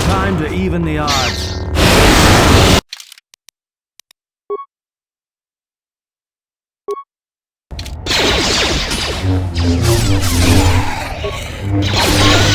Time to even the odds.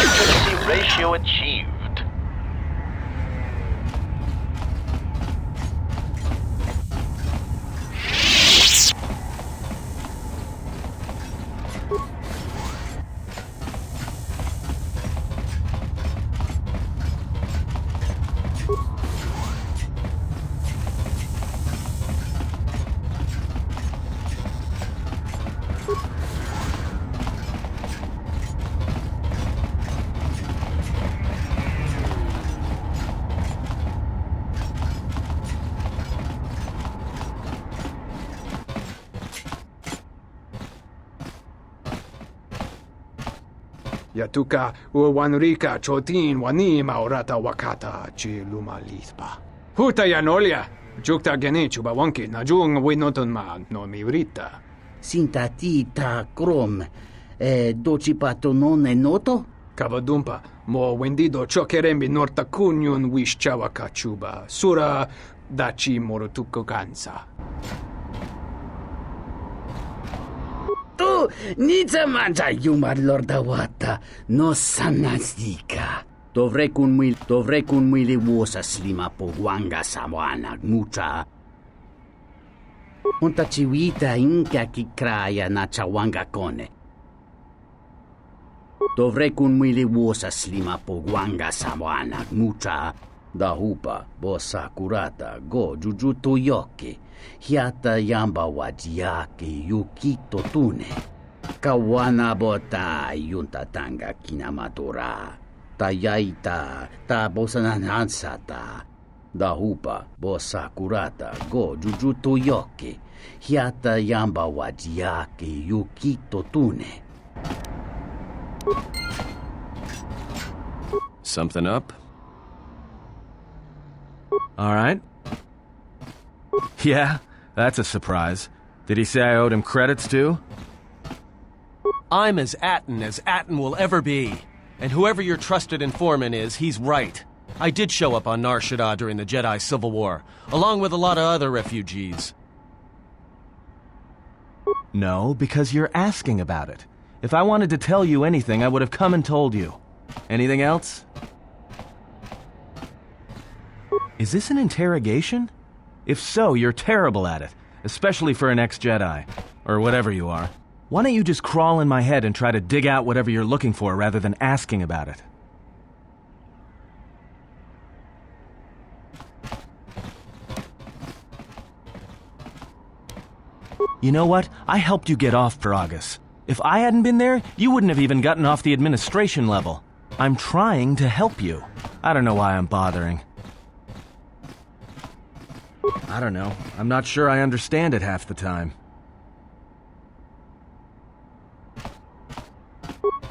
Efficiency ratio achieved. Yatuka uwanrika chotin wanima orata wakata chi luma lispa. Huta yanolia, jukta genichu bawonki najung winoton ma no mivrita. Sintatita krom, doci patonone noto? Kavadumpa, mo wendido chokerembi norta kunyun wish chawaka chuba, sura dachi morotuko kansa. Tu, nici mangia yumar lordawata, no sanasika. Dovrei kun muili vuosa slima po wanga sawana mucha. Unta chiwita inka kikraya na chawanga kone. Dovrei kun muili vuosa slima po wanga sawana mucha. Da hupa, bossa kurata, go jujutu yoki. Hiata yamba wajiake yukito tune. Kawana bota yunta tanga kinamatura. Tayaita ta bosananansata. Da hupa bossa kurata go jujutu yoki. Hiata yamba wajiake yukito tune. Something up? All right. Yeah, that's a surprise. Did he say I owed him credits too? I'm as Atton will ever be. And whoever your trusted informant is, he's right. I did show up on Nar Shaddaa during the Jedi Civil War, along with a lot of other refugees. No, because you're asking about it. If I wanted to tell you anything, I would have come and told you. Anything else? Is this an interrogation? If so, you're terrible at it, especially for an ex-Jedi, or whatever you are. Why don't you just crawl in my head and try to dig out whatever you're looking for rather than asking about it? You know what? I helped you get off Peragus. If I hadn't been there, you wouldn't have even gotten off the administration level. I'm trying to help you. I don't know why I'm bothering. I don't know. I'm not sure I understand it half the time.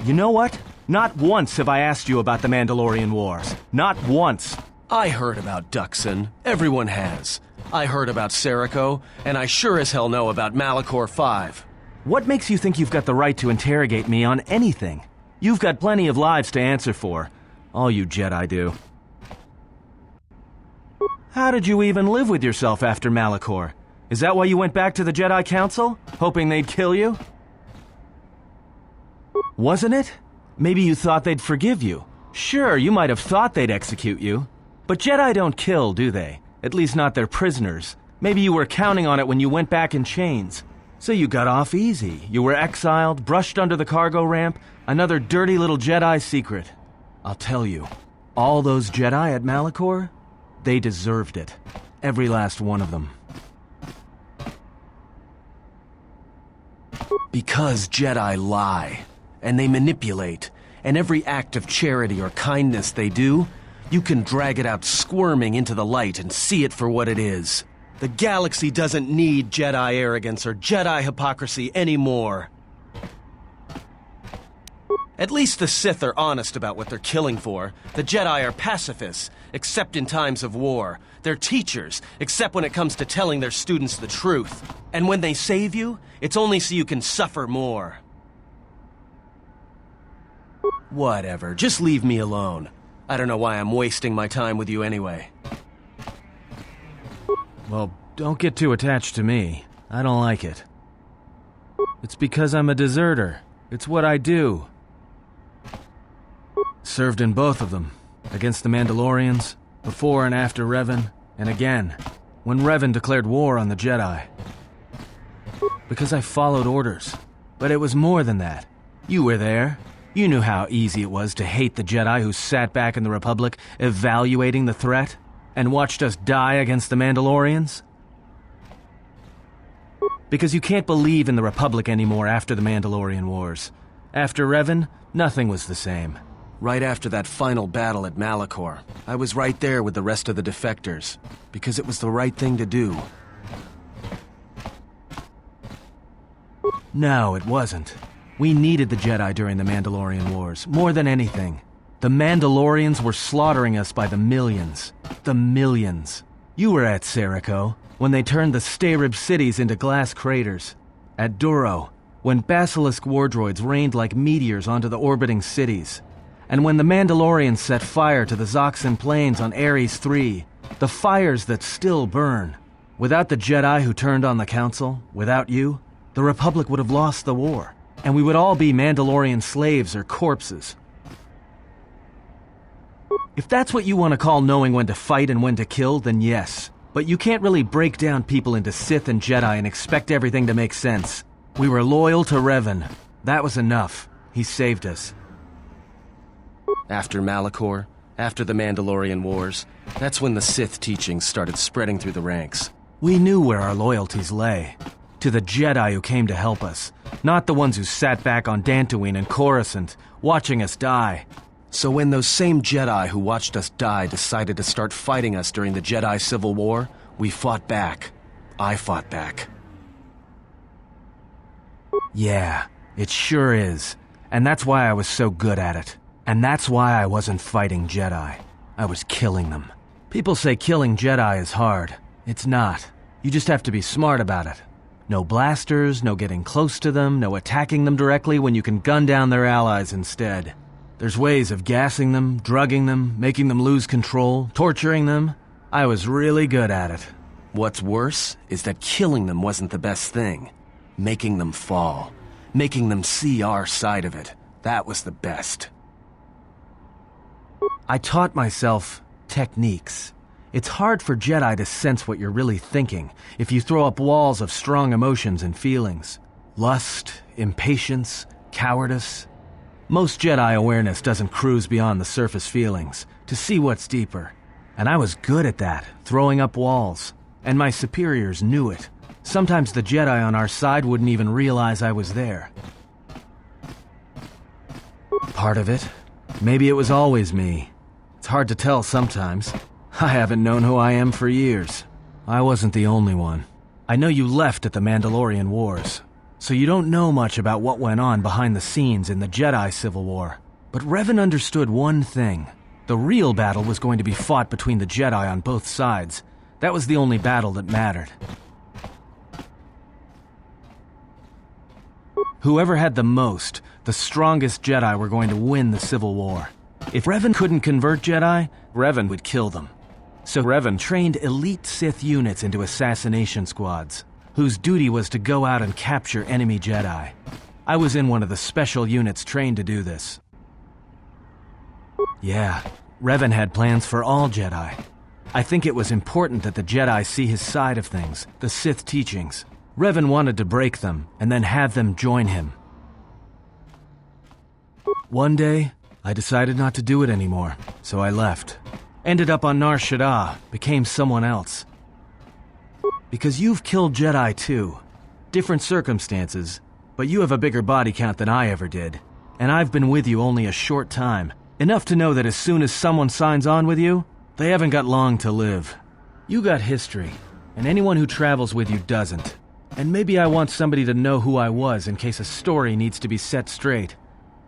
You know what? Not once have I asked you about the Mandalorian Wars. Not once. I heard about Duxon. Everyone has. I heard about Serico, and I sure as hell know about Malachor 5. What makes you think you've got the right to interrogate me on anything? You've got plenty of lives to answer for. All you Jedi do. How did you even live with yourself after Malachor? Is that why you went back to the Jedi Council? Hoping they'd kill you? Wasn't it? Maybe you thought they'd forgive you. Sure, you might have thought they'd execute you. But Jedi don't kill, do they? At least not their prisoners. Maybe you were counting on it when you went back in chains. So you got off easy. You were exiled, brushed under the cargo ramp, another dirty little Jedi secret. I'll tell you, all those Jedi at Malachor, they deserved it. Every last one of them. Because Jedi lie, and they manipulate, and every act of charity or kindness they do, you can drag it out squirming into the light and see it for what it is. The galaxy doesn't need Jedi arrogance or Jedi hypocrisy anymore. At least the Sith are honest about what they're killing for. The Jedi are pacifists, except in times of war. They're teachers, except when it comes to telling their students the truth. And when they save you, it's only so you can suffer more. Whatever, just leave me alone. I don't know why I'm wasting my time with you anyway. Well, don't get too attached to me. I don't like it. It's because I'm a deserter. It's what I do. Served in both of them. Against the Mandalorians, before and after Revan, and again, when Revan declared war on the Jedi. Because I followed orders. But it was more than that. You were there. You knew how easy it was to hate the Jedi who sat back in the Republic, evaluating the threat, and watched us die against the Mandalorians. Because you can't believe in the Republic anymore after the Mandalorian Wars. After Revan, nothing was the same. Right after that final battle at Malachor, I was right there with the rest of the defectors, because it was the right thing to do. No, it wasn't. We needed the Jedi during the Mandalorian Wars, more than anything. The Mandalorians were slaughtering us by the millions. The millions. You were at Serico, when they turned the Starib cities into glass craters. At Duro, when Basilisk war droids rained like meteors onto the orbiting cities. And when the Mandalorians set fire to the Zoxan plains on Ares III, the fires that still burn. Without the Jedi who turned on the Council, without you, the Republic would have lost the war, and we would all be Mandalorian slaves or corpses. If that's what you want to call knowing when to fight and when to kill, then yes. But you can't really break down people into Sith and Jedi and expect everything to make sense. We were loyal to Revan. That was enough. He saved us. After Malachor, after the Mandalorian Wars, that's when the Sith teachings started spreading through the ranks. We knew where our loyalties lay. To the Jedi who came to help us, not the ones who sat back on Dantooine and Coruscant, watching us die. So when those same Jedi who watched us die decided to start fighting us during the Jedi Civil War, we fought back. I fought back. Yeah, it sure is. And that's why I was so good at it. And that's why I wasn't fighting Jedi. I was killing them. People say killing Jedi is hard. It's not. You just have to be smart about it. No blasters, no getting close to them, no attacking them directly when you can gun down their allies instead. There's ways of gassing them, drugging them, making them lose control, torturing them. I was really good at it. What's worse is that killing them wasn't the best thing. Making them fall. Making them see our side of it. That was the best. I taught myself techniques. It's hard for Jedi to sense what you're really thinking if you throw up walls of strong emotions and feelings. Lust, impatience, cowardice. Most Jedi awareness doesn't cruise beyond the surface feelings to see what's deeper. And I was good at that, throwing up walls. And my superiors knew it. Sometimes the Jedi on our side wouldn't even realize I was there. Part of it. Maybe it was always me. It's hard to tell sometimes. I haven't known who I am for years. I wasn't the only one. I know you left at the Mandalorian Wars, so you don't know much about what went on behind the scenes in the Jedi Civil War. But Revan understood one thing. The real battle was going to be fought between the Jedi on both sides. That was the only battle that mattered. Whoever had the most, the strongest Jedi were going to win the Civil War. If Revan couldn't convert Jedi, Revan would kill them. So Revan trained elite Sith units into assassination squads, whose duty was to go out and capture enemy Jedi. I was in one of the special units trained to do this. Yeah, Revan had plans for all Jedi. I think it was important that the Jedi see his side of things, the Sith teachings. Revan wanted to break them, and then have them join him. One day, I decided not to do it anymore, so I left. Ended up on Nar Shaddaa, became someone else. Because you've killed Jedi too. Different circumstances, but you have a bigger body count than I ever did. And I've been with you only a short time. Enough to know that as soon as someone signs on with you, they haven't got long to live. You got history, and anyone who travels with you doesn't. And maybe I want somebody to know who I was in case a story needs to be set straight.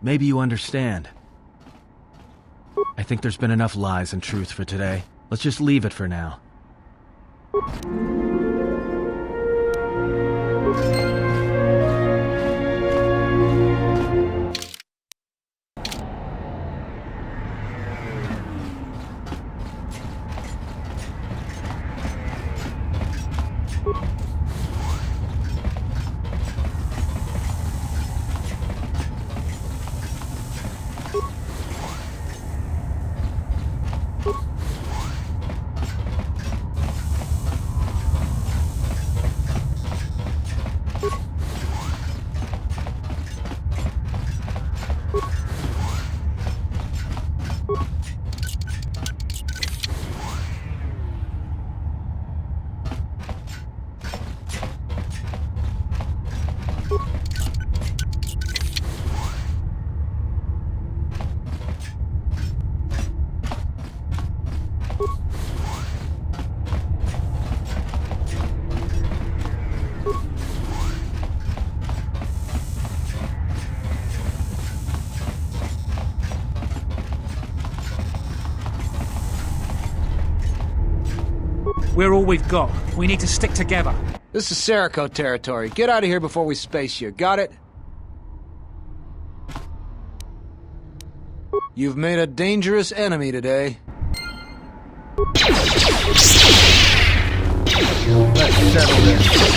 Maybe you understand. I think there's been enough lies and truth for today. Let's just leave it for now. We're all we've got. We need to stick together. This is Serico territory. Get out of here before we space you. Got it? You've made a dangerous enemy today. Let's settle this.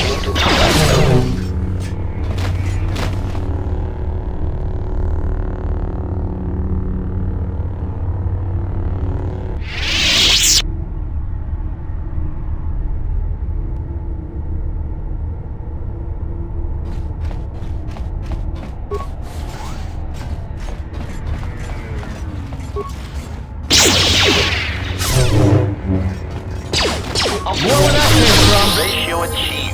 Ratio achieved.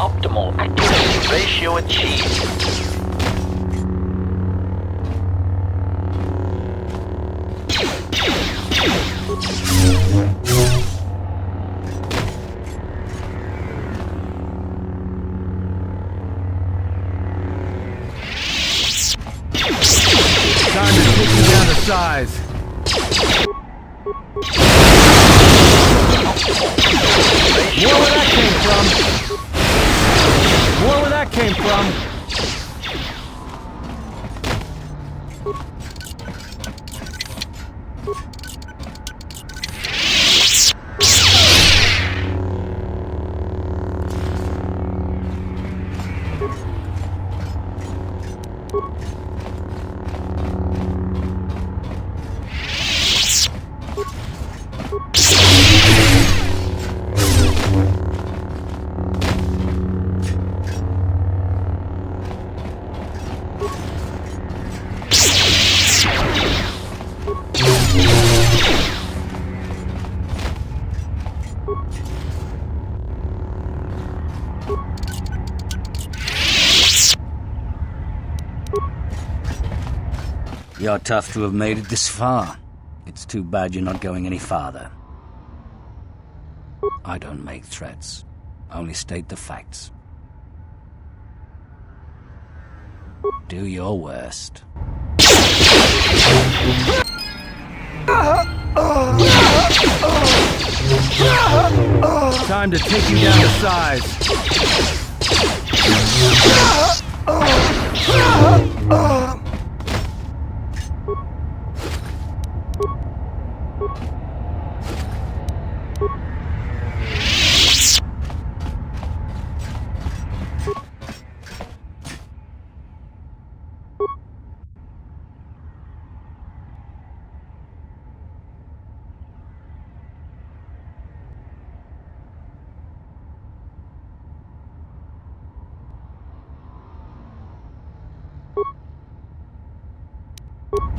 Optimal activity ratio achieved. Time to take you down to size. More where that came from. More where that came from. You're tough to have made it this far. It's too bad you're not going any farther. I don't make threats. I only state the facts. Do your worst. Time to take you down to size.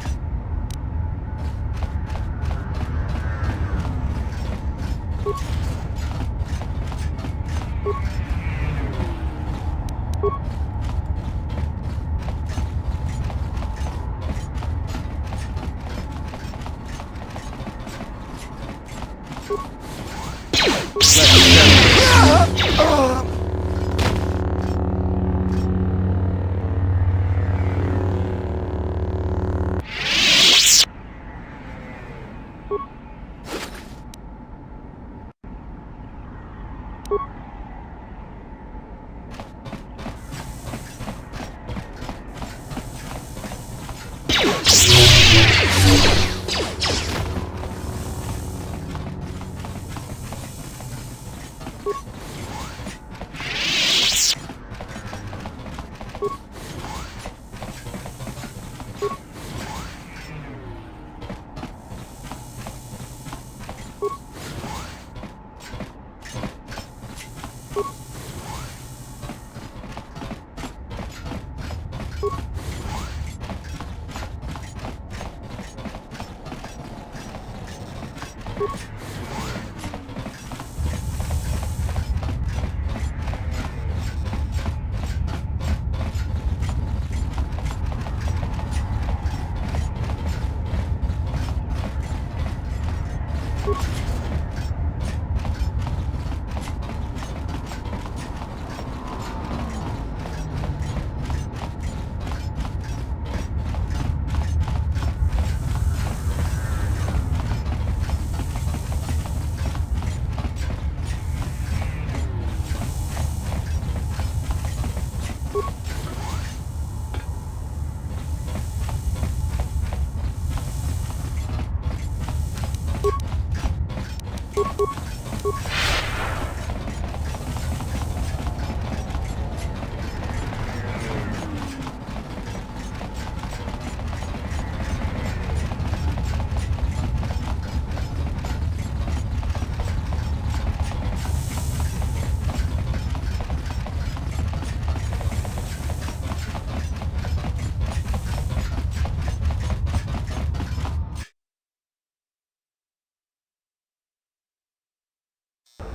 mind.